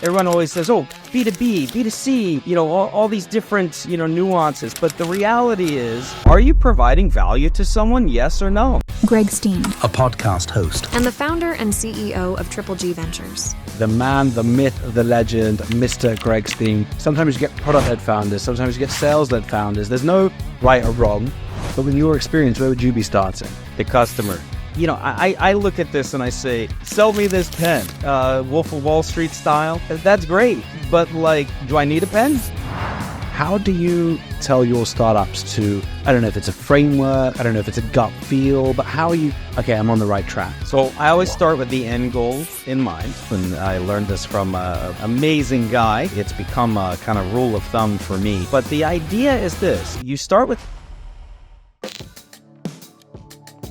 everyone always says, oh, B2B, B2C, all these different, nuances. But the reality is, are you providing value to someone? Yes or no? Gregg Stein, a podcast host, and the founder and CEO of Triple G Ventures. The man, the myth, the legend, Mr. Gregg Stein. Sometimes you get product-led founders, sometimes you get sales-led founders. There's no right or wrong, but with your experience, where would you be starting? The customer. I look at this and I say, sell me this pen, Wolf of Wall Street style. That's great, but do I need a pen? How do you tell your startups to, I don't know if it's a framework, I don't know if it's a gut feel, but how are you, okay, I'm on the right track? So I always start with the end goal in mind. And I learned this from an amazing guy. It's become a kind of rule of thumb for me. But the idea is this. You start with...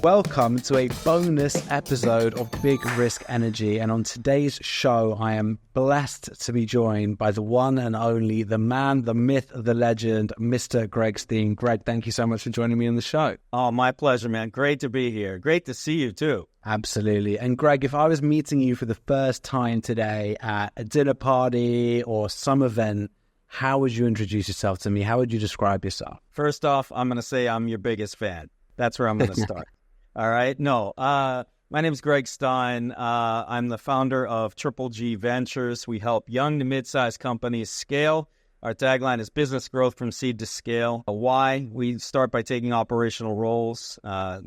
Welcome to a bonus episode of Big Risk Energy, and on today's show I am blessed to be joined by the one and only, the man, the myth, the legend, Mr. Gregg Stein. Gregg, thank you so much for joining me on the show. Oh, my pleasure, man. Great to be here. Great to see you too. Absolutely. And Gregg, if I was meeting you for the first time today at a dinner party or some event, how would you introduce yourself to me? How would you describe yourself? First off, I'm going to say I'm your biggest fan. That's where I'm going to start. All right. No, my name is Gregg Stein. I'm the founder of Triple G Ventures. We help young to mid-sized companies scale. Our tagline is business growth from seed to scale. Why? We start by taking operational roles.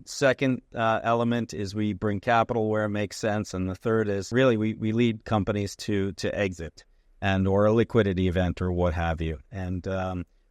Second element is we bring capital where it makes sense. And the third is really we lead companies to exit and or a liquidity event or what have you. And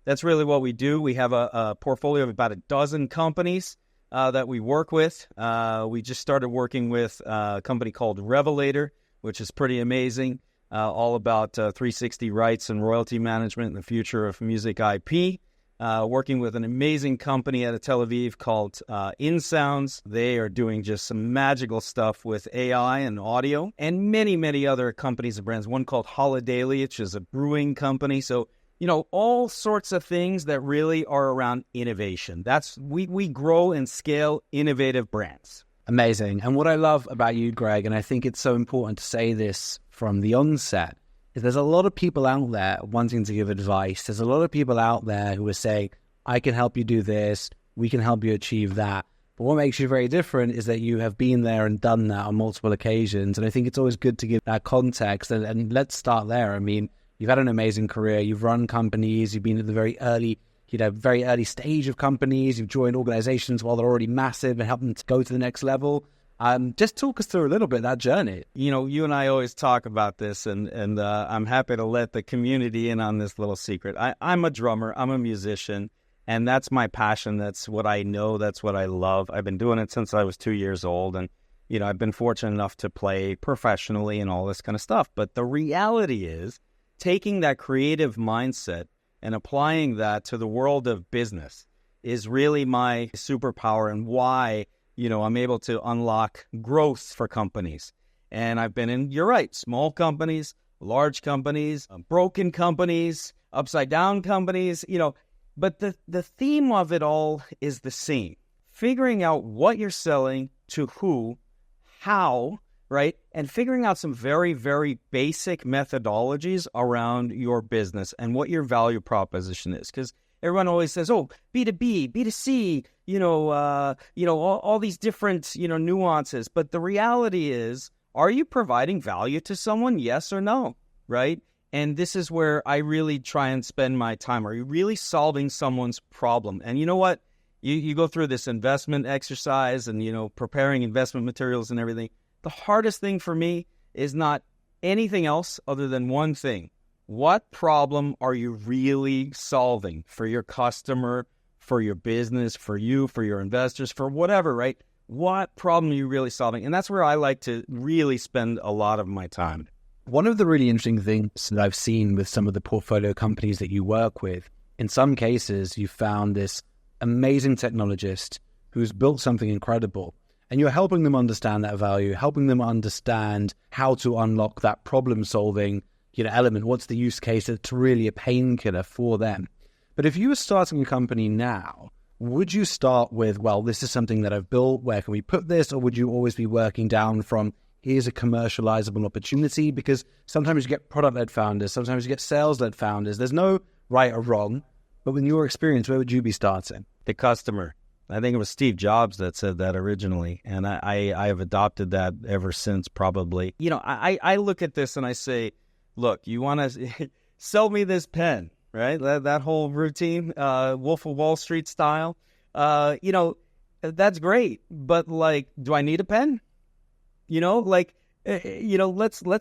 that's really what we do. We have a portfolio of about a dozen companies that we work with. We just started working with a company called Revelator, which is pretty amazing, all about 360 rights and royalty management and the future of music IP. Working with an amazing company out of Tel Aviv called InSounds. They are doing just some magical stuff with AI and audio, and many, many other companies and brands. One called Holidaily, which is a brewing company. So all sorts of things that really are around innovation. We grow and scale innovative brands. Amazing. And what I love about you, Gregg, and I think it's so important to say this from the onset, is there's a lot of people out there wanting to give advice. There's a lot of people out there who are saying, I can help you do this, we can help you achieve that. But what makes you very different is that you have been there and done that on multiple occasions. And I think it's always good to give that context. And let's start there. I mean, you've had an amazing career. You've run companies. You've been at the very early stage of companies. You've joined organizations while they're already massive and helped them to go to the next level. Just talk us through a little bit of that journey. You and I always talk about this, and I'm happy to let the community in on this little secret. I'm a drummer. I'm a musician, and that's my passion. That's what I know. That's what I love. I've been doing it since I was 2 years old, and I've been fortunate enough to play professionally and all this kind of stuff. But the reality is, taking that creative mindset and applying that to the world of business is really my superpower and why, I'm able to unlock growth for companies. And I've been in, you're right, small companies, large companies, broken companies, upside down companies, but the theme of it all is the same. Figuring out what you're selling to who, how, right? And figuring out some very, very basic methodologies around your business and what your value proposition is. Because everyone always says, oh, B2B, B2C, all these different, nuances. But the reality is, are you providing value to someone? Yes or no, right? And this is where I really try and spend my time. Are you really solving someone's problem? And you know what? You go through this investment exercise and, preparing investment materials and everything. The hardest thing for me is not anything else other than one thing. What problem are you really solving for your customer, for your business, for you, for your investors, for whatever, right? What problem are you really solving? And that's where I like to really spend a lot of my time. One of the really interesting things that I've seen with some of the portfolio companies that you work with, in some cases, you found this amazing technologist who's built something incredible. And you're helping them understand that value, helping them understand how to unlock that problem-solving, element. What's the use case that's really a painkiller for them? But if you were starting a company now, would you start with, well, this is something that I've built, where can we put this? Or would you always be working down from, here's a commercializable opportunity? Because sometimes you get product-led founders, sometimes you get sales-led founders. There's no right or wrong, but in your experience, where would you be starting? The customer. I think it was Steve Jobs that said that originally, and I have adopted that ever since, probably. I look at this and I say, look, you want to sell me this pen, right? That whole routine, Wolf of Wall Street style, that's great. But, like, do I need a pen? Let's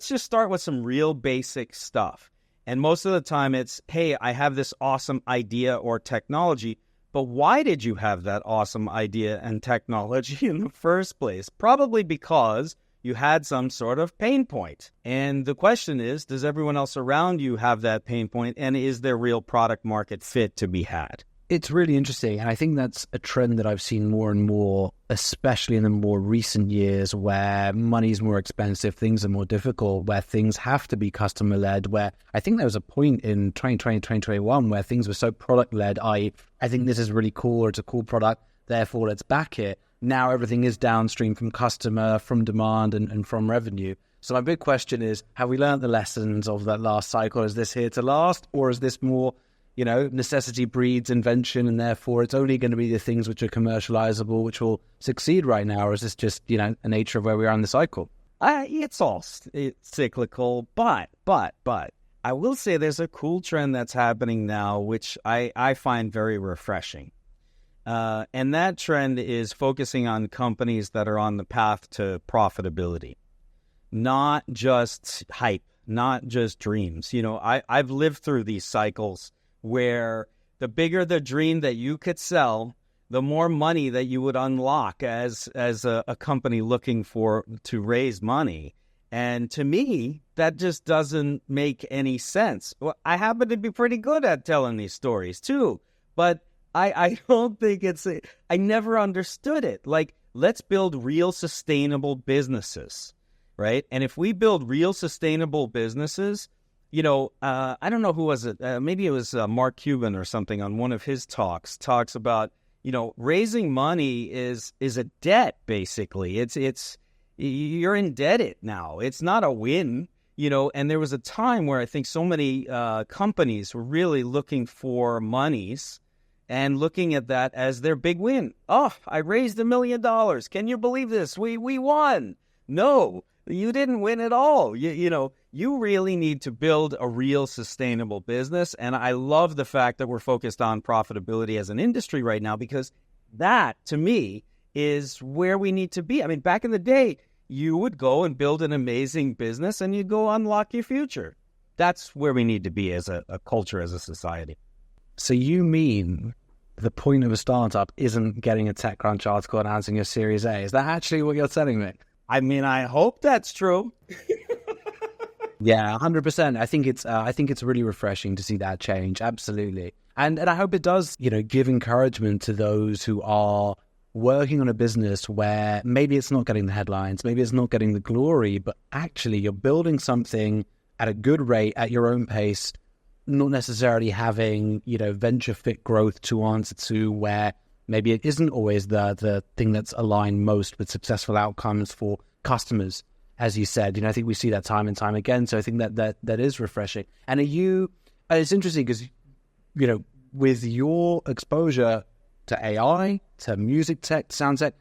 just start with some real basic stuff. And most of the time it's, hey, I have this awesome idea or technology, but why did you have that awesome idea and technology in the first place? Probably because you had some sort of pain point. And the question is, does everyone else around you have that pain point? And is there real product market fit to be had? It's really interesting. And I think that's a trend that I've seen more and more, especially in the more recent years where money's more expensive, things are more difficult, where things have to be customer-led, where I think there was a point in 2020, 2021 where things were so product-led, I think this is really cool, or it's a cool product, therefore let's back it. Now everything is downstream from customer, from demand, and from revenue. So my big question is, have we learned the lessons of that last cycle? Is this here to last, or is this more, necessity breeds invention, and therefore it's only going to be the things which are commercializable, which will succeed right now? Or is this just, the nature of where we are in the cycle? It's cyclical, but I will say there's a cool trend that's happening now, which I find very refreshing. And that trend is focusing on companies that are on the path to profitability, not just hype, not just dreams. I've lived through these cycles where the bigger the dream that you could sell, the more money that you would unlock as a company looking to raise money. And to me, that just doesn't make any sense. Well, I happen to be pretty good at telling these stories too, but I don't think I never understood it. Like, let's build real sustainable businesses, right? And if we build real sustainable businesses, I don't know who was it. Maybe it was Mark Cuban or something on one of his talks about, raising money is a debt, basically. It's you're indebted now. It's not a win, and there was a time where I think so many companies were really looking for monies and looking at that as their big win. Oh, I raised $1 million. Can you believe this? We won. No, you didn't win at all. You really need to build a real sustainable business. And I love the fact that we're focused on profitability as an industry right now, because that, to me, is where we need to be. I mean, back in the day, you would go and build an amazing business and you'd go unlock your future. That's where we need to be as a culture, as a society. So you mean the point of a startup isn't getting a TechCrunch article announcing your Series A? Is that actually what you're telling me? I mean, I hope that's true. Yeah, 100%. I think it's really refreshing to see that change. Absolutely. And I hope it does, give encouragement to those who are working on a business where maybe it's not getting the headlines, maybe it's not getting the glory, but actually you're building something at a good rate, at your own pace, not necessarily having, venture fit growth to answer to, where maybe it isn't always the thing that's aligned most with successful outcomes for customers. As you said, I think we see that time and time again. So I think that is refreshing. And it's interesting because, with your exposure to AI, to music tech, sound tech,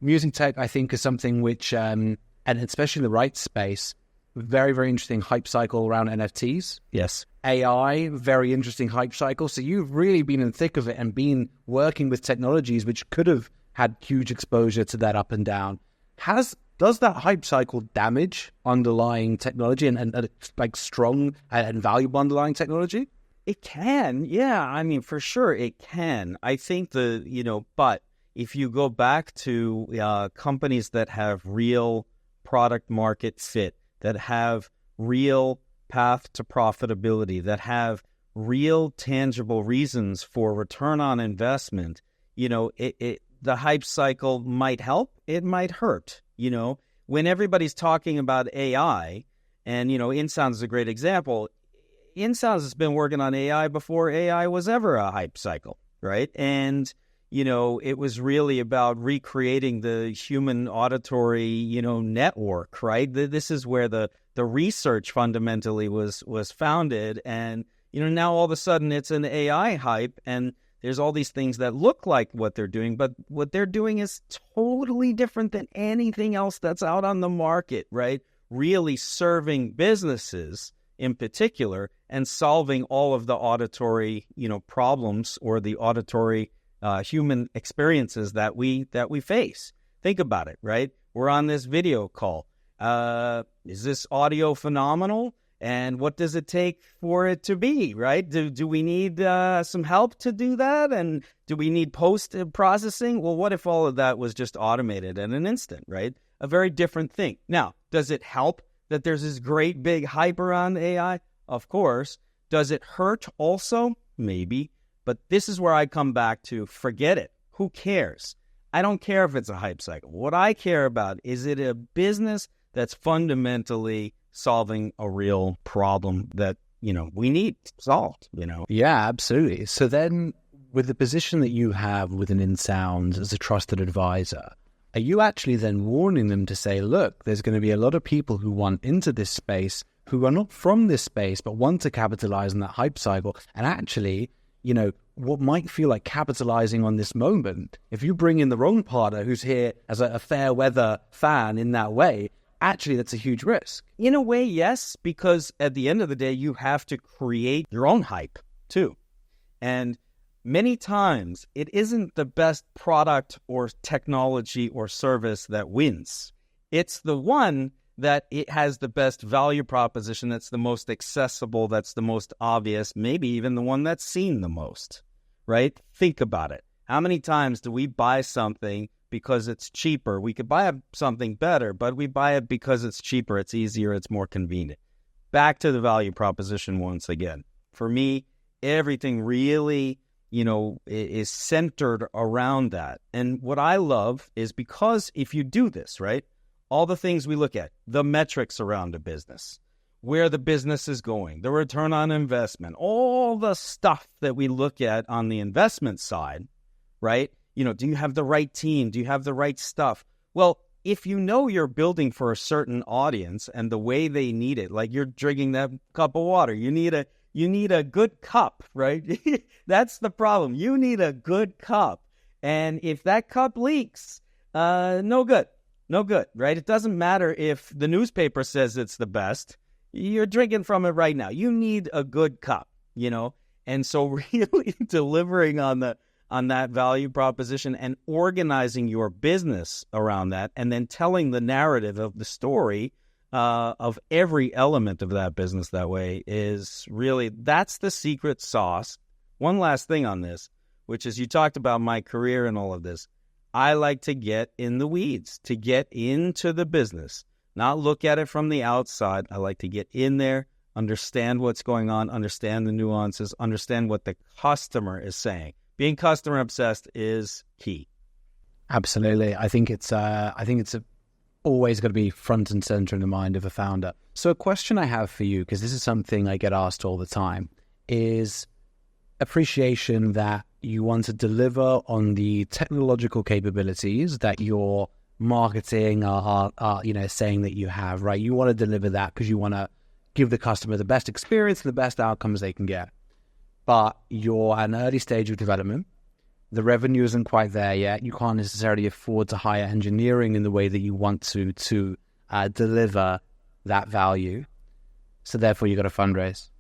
music tech, I think is something which, and especially the right space, very, very interesting hype cycle around NFTs. Yes. AI, very interesting hype cycle. So you've really been in the thick of it and been working with technologies which could have had huge exposure to that up and down. Does that hype cycle damage underlying technology and like strong and valuable underlying technology? It can, yeah. I mean, for sure it can. I think but if you go back to companies that have real product market fit, that have real path to profitability, that have real tangible reasons for return on investment, the hype cycle might help, it might hurt. When everybody's talking about AI, and, InSounds is a great example. InSounds has been working on AI before AI was ever a hype cycle, right? And, it was really about recreating the human auditory, network, right? This is where the research fundamentally was founded. And, now all of a sudden it's an AI hype, and there's all these things that look like what they're doing, but what they're doing is totally different than anything else that's out on the market, right? Really serving businesses in particular and solving all of the auditory, problems or the auditory human experiences that we face. Think about it, right? We're on this video call. Is this audio phenomenal? And what does it take for it to be, right? Do we need some help to do that? And do we need post-processing? Well, what if all of that was just automated in an instant, right? A very different thing. Now, does it help that there's this great big hype around AI? Of course. Does it hurt also? Maybe. But this is where I come back to forget it. Who cares? I don't care if it's a hype cycle. What I care about is it a business that's fundamentally solving a real problem that, we need solved, Yeah, absolutely. So then with the position that you have within InSound as a trusted advisor, are you actually then warning them to say, look, there's going to be a lot of people who want into this space who are not from this space, but want to capitalize on that hype cycle? And actually, what might feel like capitalizing on this moment, if you bring in the wrong partner who's here as a fair weather fan in that way, actually that's a huge risk. In a way, yes, because at the end of the day, you have to create your own hype too. And many times it isn't the best product or technology or service that wins. It's the one that it has the best value proposition, that's the most accessible, that's the most obvious, maybe even the one that's seen the most, right? Think about it. How many times do we buy something because it's cheaper? We could buy something better, but we buy it because it's cheaper, it's easier, it's more convenient. Back to the value proposition once again. For me, everything really, is centered around that. And what I love is because if you do this, right, all the things we look at, the metrics around a business, where the business is going, the return on investment, all the stuff that we look at on the investment side, right? Do you have the right team? Do you have the right stuff? Well, if you're building for a certain audience and the way they need it, like you're drinking that cup of water, you need a good cup, right? That's the problem. You need a good cup. And if that cup leaks, no good, right? It doesn't matter if the newspaper says it's the best. You're drinking from it right now. You need a good cup, And so really delivering on that value proposition and organizing your business around that, and then telling the narrative of the story of every element of that business that way is really, that's the secret sauce. One last thing on this, which is you talked about my career and all of this. I like to get in the weeds, to get into the business, not look at it from the outside. I like to get in there, understand what's going on, understand the nuances, understand what the customer is saying. Being customer obsessed is key. Absolutely. I think it's always going to be front and center in the mind of a founder. So a question I have for you, because this is something I get asked all the time, is appreciation that you want to deliver on the technological capabilities that your marketing are saying that you have, right? You want to deliver that because you want to give the customer the best experience and the best outcomes they can get. But you're at an early stage of development. The revenue isn't quite there yet. You can't necessarily afford to hire engineering in the way that you want to deliver that value. So therefore, you got to fundraise.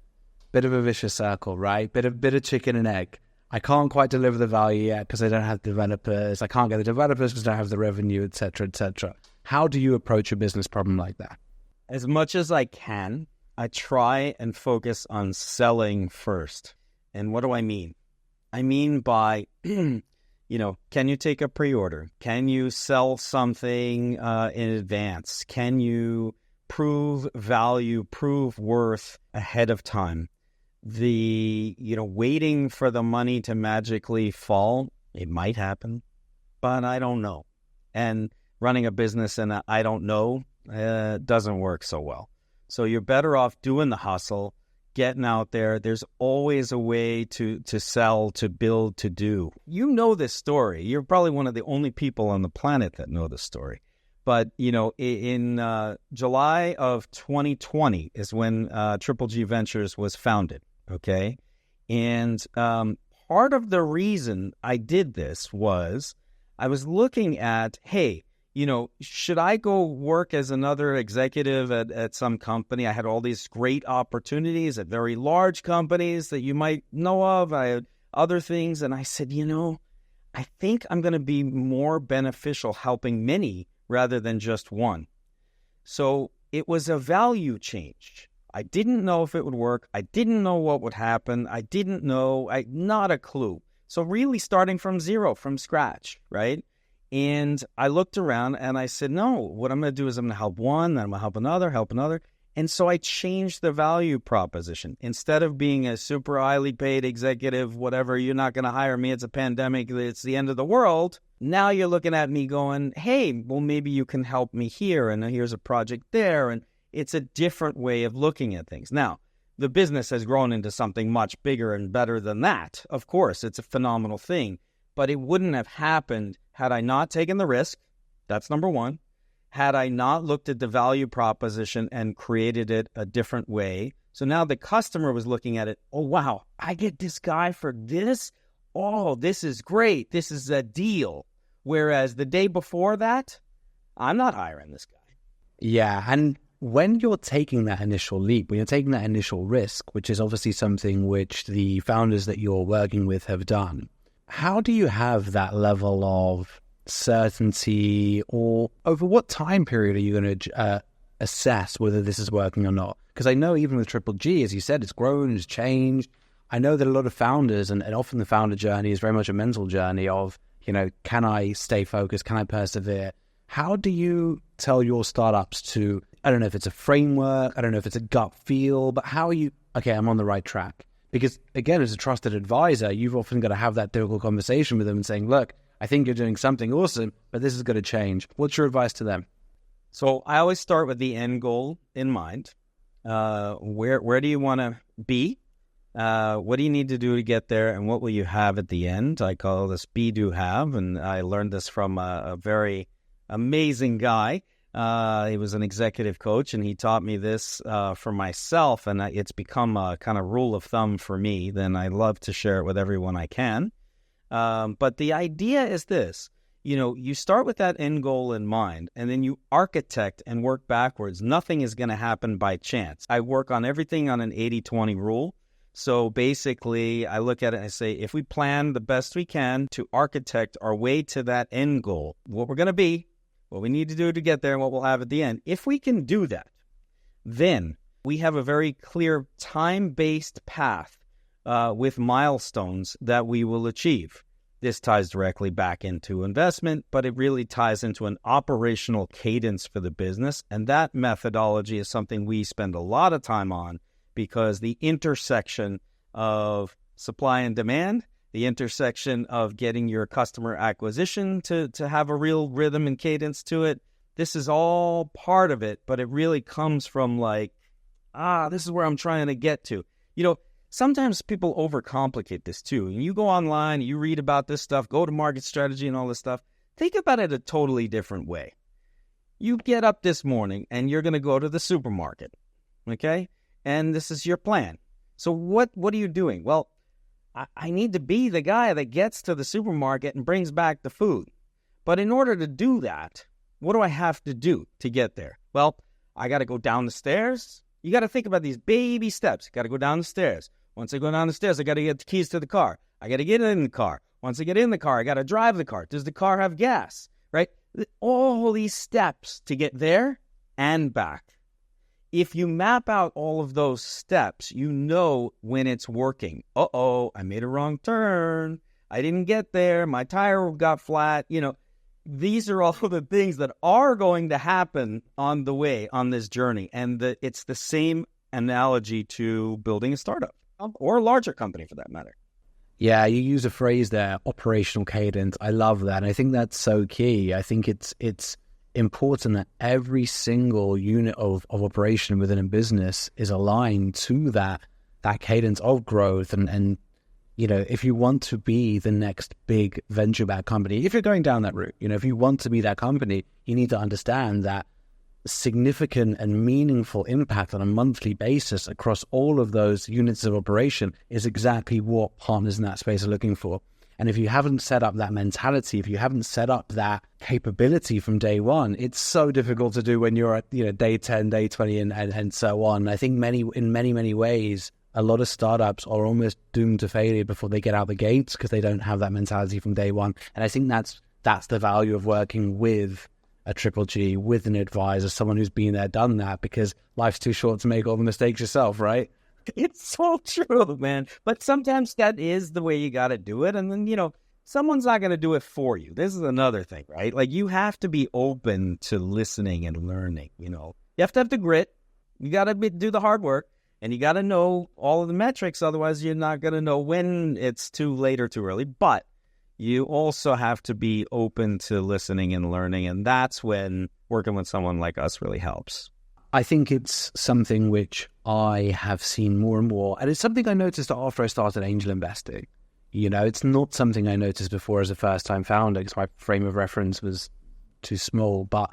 Bit of a vicious circle, right? Bit of chicken and egg. I can't quite deliver the value yet because I don't have developers. I can't get the developers because I don't have the revenue, et cetera, et cetera. How do you approach a business problem like that? As much as I can, I try and focus on selling first. And what do I mean? I mean by, can you take a pre-order? Can you sell something in advance? Can you prove value, prove worth ahead of time? Waiting for the money to magically fall, it might happen, but I don't know. And running a business and I don't know doesn't work so well. So you're better off doing the hustle, getting out there. There's always a way to sell, to build, to do. You know this story. You're probably one of the only people on the planet that know this story. But, in July of 2020 is when Triple G Ventures was founded, okay? And part of the reason I did this was I was looking at, hey, should I go work as another executive at some company? I had all these great opportunities at very large companies that you might know of. I had other things. And I said, I think I'm going to be more beneficial helping many rather than just one. So it was a value change. I didn't know if it would work. I didn't know what would happen. I didn't know, not a clue. So really starting from zero, from scratch, right? And I looked around and I said, no, what I'm going to do is I'm going to help one, then I'm going to help another. And so I changed the value proposition. Instead of being a super highly paid executive, whatever, you're not going to hire me, it's a pandemic, it's the end of the world. Now you're looking at me going, hey, well, maybe you can help me here, and here's a project there. And it's a different way of looking at things. Now, the business has grown into something much bigger and better than that. Of course, it's a phenomenal thing. But it wouldn't have happened had I not taken the risk. That's number one. Had I not looked at the value proposition and created it a different way. So now the customer was looking at it. Oh, wow, I get this guy for this? Oh, this is great. This is a deal. Whereas the day before that, I'm not hiring this guy. Yeah, and when you're taking that initial leap, when you're taking that initial risk, which is obviously something which the founders that you're working with have done, how do you have that level of certainty, or over what time period are you going to assess whether this is working or not? Because I know even with Triple G, as you said, it's grown, it's changed. I know that a lot of founders, and often the founder journey is very much a mental journey of, can I stay focused? Can I persevere? How do you tell your startups to, I don't know if it's a framework, I don't know if it's a gut feel, but how are you, okay, I'm on the right track? Because again, as a trusted advisor, you've often got to have that difficult conversation with them and saying, look, I think you're doing something awesome, but this is going to change. What's your advice to them? So I always start with the end goal in mind. Where do you want to be? What do you need to do to get there? And what will you have at the end? I call this be, do, have. And I learned this from a very amazing guy. He was an executive coach, and he taught me this for myself, and it's become a kind of rule of thumb for me. Then I love to share it with everyone I can. But the idea is this, you start with that end goal in mind, and then you architect and work backwards. Nothing is going to happen by chance. I work on everything on an 80-20 rule. So basically, I look at it and I say, if we plan the best we can to architect our way to that end goal, what we're going to be, what we need to do to get there, and what we'll have at the end, if we can do that, then we have a very clear time-based path with milestones that we will achieve. This ties directly back into investment, but it really ties into an operational cadence for the business. And that methodology is something we spend a lot of time on, because the intersection of supply and demand, the intersection of getting your customer acquisition to have a real rhythm and cadence to it, this is all part of it, but it really comes from this is where I'm trying to get to. Sometimes people overcomplicate this too. And you go online, you read about this stuff, go to market strategy and all this stuff. Think about it a totally different way. You get up this morning and you're going to go to the supermarket, okay? And this is your plan. So what are you doing? Well, I need to be the guy that gets to the supermarket and brings back the food. But in order to do that, what do I have to do to get there? Well, I got to go down the stairs. You got to think about these baby steps. Got to go down the stairs. Once I go down the stairs, I got to get the keys to the car. I got to get in the car. Once I get in the car, I got to drive the car. Does the car have gas? Right? All these steps to get there and back. If you map out all of those steps, you know when it's working. Uh-oh, I made a wrong turn. I didn't get there. My tire got flat. These are all the things that are going to happen on the way, on this journey. And it's the same analogy to building a startup or a larger company for that matter. Yeah, you use a phrase there, operational cadence. I love that. And I think that's so key. I think it's important that every single unit of operation within a business is aligned to that that cadence of growth. And if you want to be the next big venture-backed company, if you're going down that route, if you want to be that company, you need to understand that significant and meaningful impact on a monthly basis across all of those units of operation is exactly what partners in that space are looking for. And if you haven't set up that mentality, if you haven't set up that capability from day one, it's so difficult to do when you're at day 10, day 20, and so on. I think in many ways, a lot of startups are almost doomed to failure before they get out the gates because they don't have that mentality from day one. And I think that's the value of working with a Triple G, with an advisor, someone who's been there, done that, because life's too short to make all the mistakes yourself, right? It's so true, man. But sometimes that is the way you got to do it. And then, someone's not going to do it for you. This is another thing, right? Like, you have to be open to listening and learning, You have to have the grit. You got to do the hard work. And you got to know all of the metrics. Otherwise, you're not going to know when it's too late or too early. But you also have to be open to listening and learning. And that's when working with someone like us really helps. I think it's something which I have seen more and more. And it's something I noticed after I started angel investing. It's not something I noticed before as a first-time founder because my frame of reference was too small. But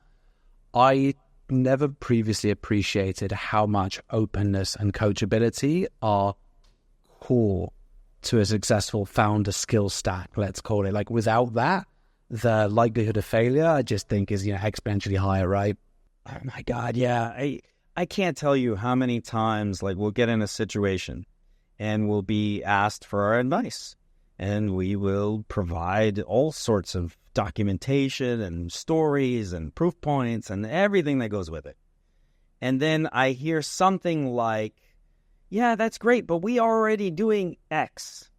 I never previously appreciated how much openness and coachability are core to a successful founder skill stack, let's call it. Like, without that, the likelihood of failure, I just think, is exponentially higher, right? Oh my God, yeah. I can't tell you how many times, like, we'll get in a situation and we'll be asked for our advice, and we will provide all sorts of documentation and stories and proof points and everything that goes with it. And then I hear something like, yeah, that's great, but we are already doing X.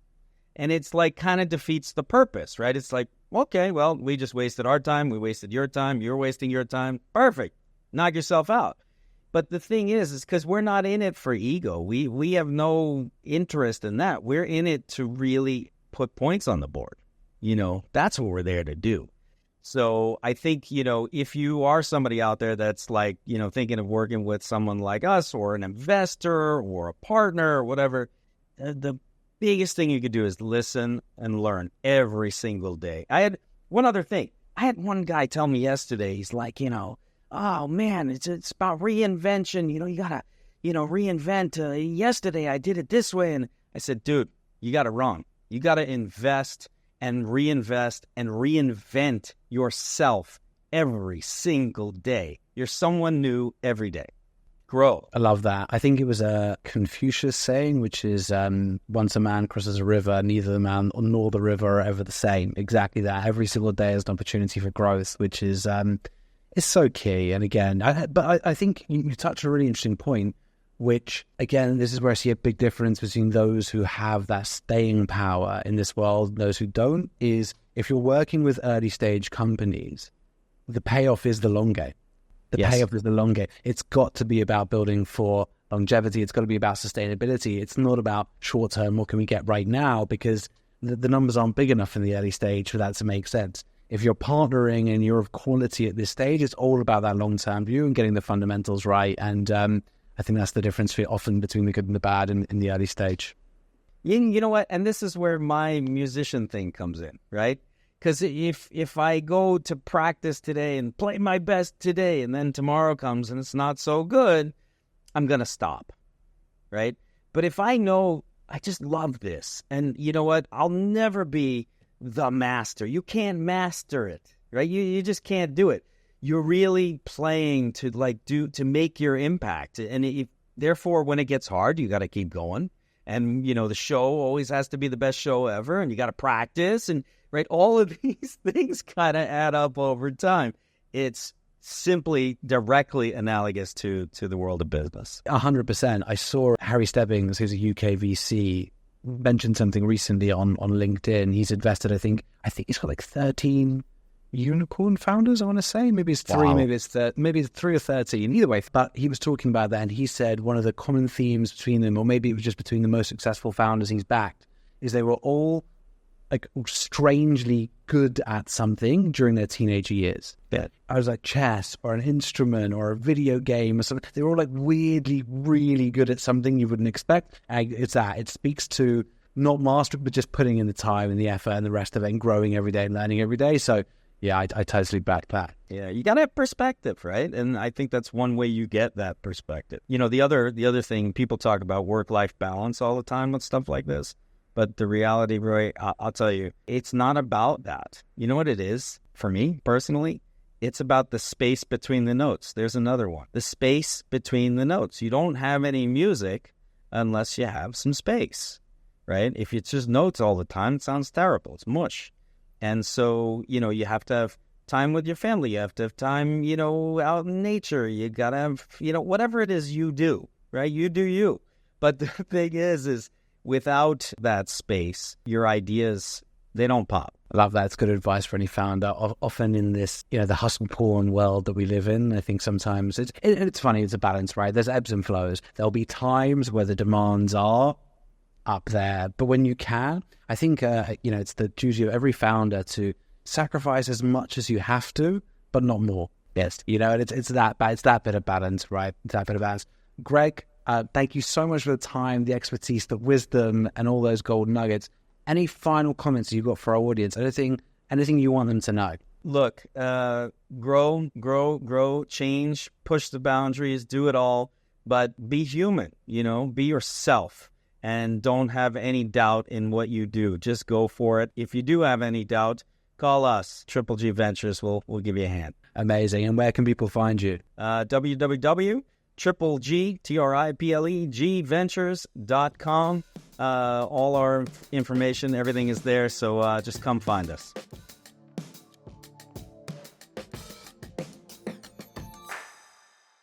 And it's like kind of defeats the purpose, right? It's like, okay, well, we just wasted our time. We wasted your time. You're wasting your time. Perfect. Knock yourself out. But the thing is because we're not in it for ego. We have no interest in that. We're in it to really put points on the board. That's what we're there to do. So I think, if you are somebody out there that's like, thinking of working with someone like us or an investor or a partner or whatever, the biggest thing you could do is listen and learn every single day. I had one other thing. I had one guy tell me yesterday, he's like, oh man, it's about reinvention. You got to, reinvent. Yesterday I did it this way. And I said, dude, you got it wrong. You got to invest and reinvest and reinvent yourself every single day. You're someone new every day. Grow. I love that. I think it was a Confucius saying, which is, once a man crosses a river, neither the man nor the river are ever the same. Exactly that. Every single day is an opportunity for growth, which is so key. And again, I think you touched on a really interesting point, which, again, this is where I see a big difference between those who have that staying power in this world and those who don't, is if you're working with early stage companies, the payoff is the long game. The payoff is the long game. It's got to be about building for longevity. It's got to be about sustainability. It's not about short term, what can we get right now, because the numbers aren't big enough in the early stage for that to make sense. If you're partnering and you're of quality at this stage, it's all about that long term view and getting the fundamentals right. And I think that's the difference often between the good and the bad in the early stage. You know what? And this is where my musician thing comes in, right? Because if I go to practice today and play my best today, and then tomorrow comes and it's not so good, I'm going to stop, right? But if I know I just love this, and you know what? I'll never be the master. You can't master it, right? You just can't do it. You're really playing to make your impact. And therefore, when it gets hard, you got to keep going. And, the show always has to be the best show ever. And you got to practice. And, right, all of these things kind of add up over time. It's simply directly analogous to the world of business. 100%. I saw Harry Stebbings, who's a UK VC, mention something recently on LinkedIn. He's invested, I think he's got like 13 unicorn founders, I want to say. Maybe it's 3, wow. maybe it's 3 or 13. Either way, but he was talking about that, and he said one of the common themes between them, or maybe it was just between the most successful founders he's backed, is they were all like strangely good at something during their teenager years. Yeah. I was like chess or an instrument or a video game or something. They were all like weirdly, really good at something you wouldn't expect. And it speaks to not mastering, but just putting in the time and the effort and the rest of it and growing every day and learning every day. So yeah, I totally back that. Yeah, you got to have perspective, right? And I think that's one way you get that perspective. You know, the other thing, people talk about work-life balance all the time with stuff like this. But the reality, Roei, I'll tell you, it's not about that. You know what it is? For me, personally, it's about the space between the notes. There's another one. The space between the notes. You don't have any music unless you have some space, right? If it's just notes all the time, it sounds terrible. It's mush. And so, you know, you have to have time with your family. You have to have time, you know, out in nature. You got to have, you know, whatever it is you do, right? You do you. But the thing is without that space, your ideas, they don't pop. I love that. It's good advice for any founder. Often in this, you know, the hustle porn world that we live in, I think sometimes it's funny. It's a balance, right? There's ebbs and flows. There'll be times where the demands are up there, but when you can, I think, you know, it's the duty of every founder to sacrifice as much as you have to, but not more. Yes. You know, it's that bit of balance, right? It's that bit of balance. Gregg, thank you so much for the time, the expertise, the wisdom, and all those gold nuggets. Any final comments you've got for our audience? Anything you want them to know? Look, grow, change, push the boundaries, do it all, but be human, you know, be yourself, and don't have any doubt in what you do. Just go for it. If you do have any doubt, call us, Triple G Ventures. We'll give you a hand. Amazing. And where can people find you? www.triplegventures.com. All our information, everything is there. So just come find us.